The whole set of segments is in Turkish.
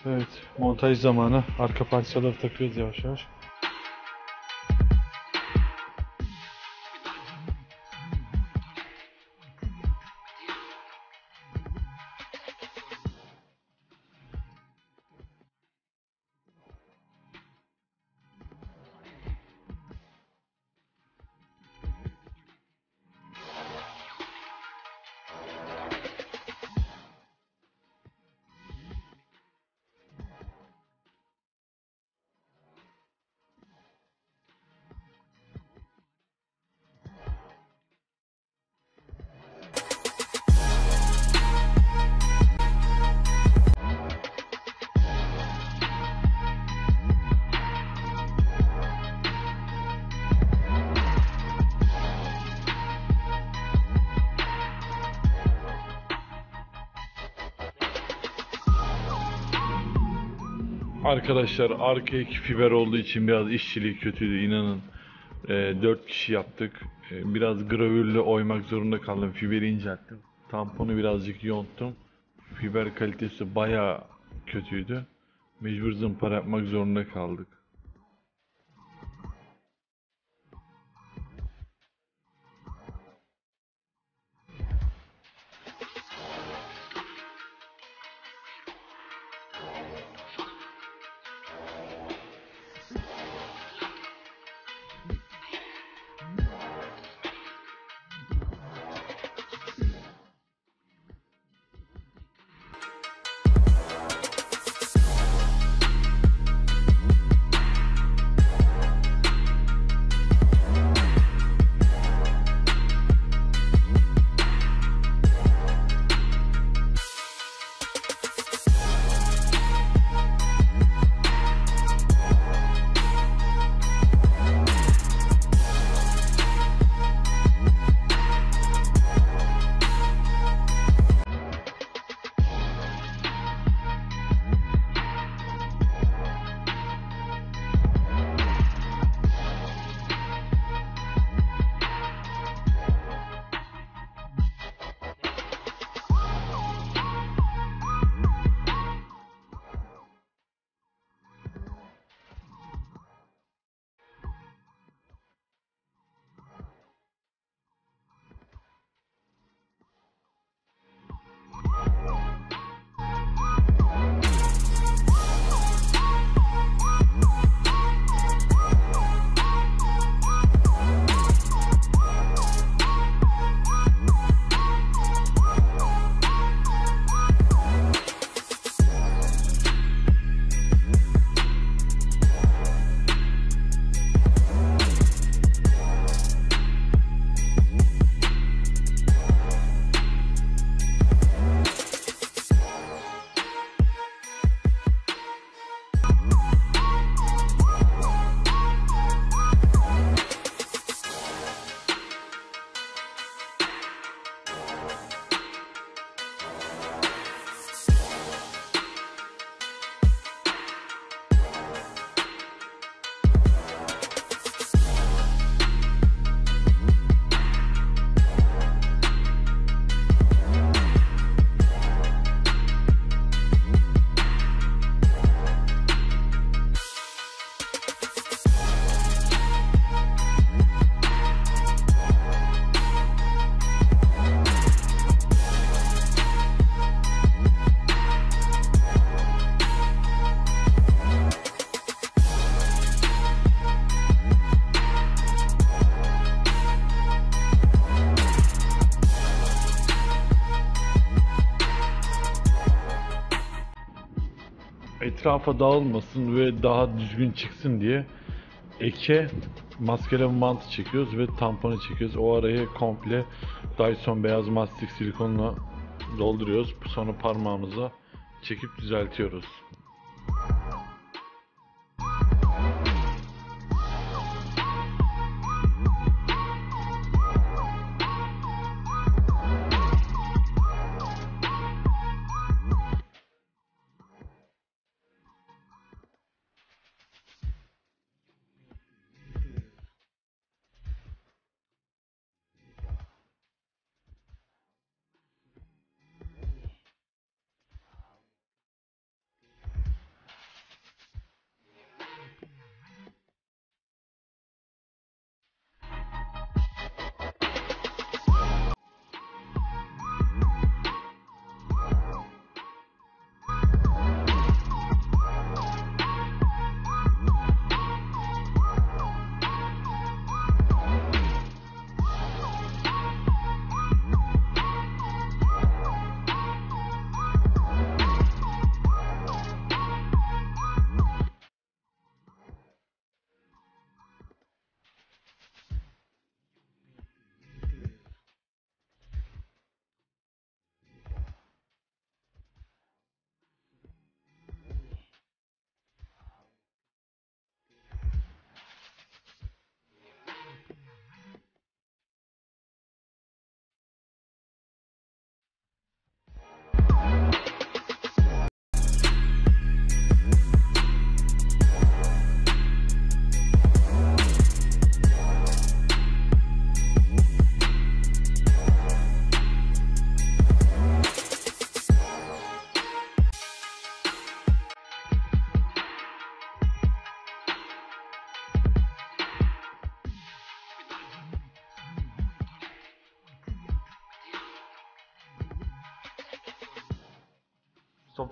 Evet, montaj zamanı. Arka parçaları takıyoruz yavaş yavaş. Arkadaşlar arka ek fiber olduğu için biraz işçiliği kötüydü inanın. 4 kişi yaptık. Biraz gravürle oymak zorunda kaldım. Fiberi incelttim. Tamponu birazcık yonttum. Fiber kalitesi bayağı kötüydü. Mecbur zımpara yapmak zorunda kaldık. Etrafa dağılmasın ve daha düzgün çıksın diye eke maskeleme bantı çekiyoruz ve tamponu çekiyoruz. O arayı komple Dyson beyaz mastik silikonla dolduruyoruz. Sonra parmağımıza çekip düzeltiyoruz.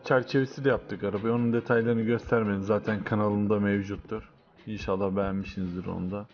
çerçevesi de yaptık arabayı. Onun detaylarını göstermedim. Zaten kanalımda mevcuttur. İnşallah beğenmişsinizdir onu da.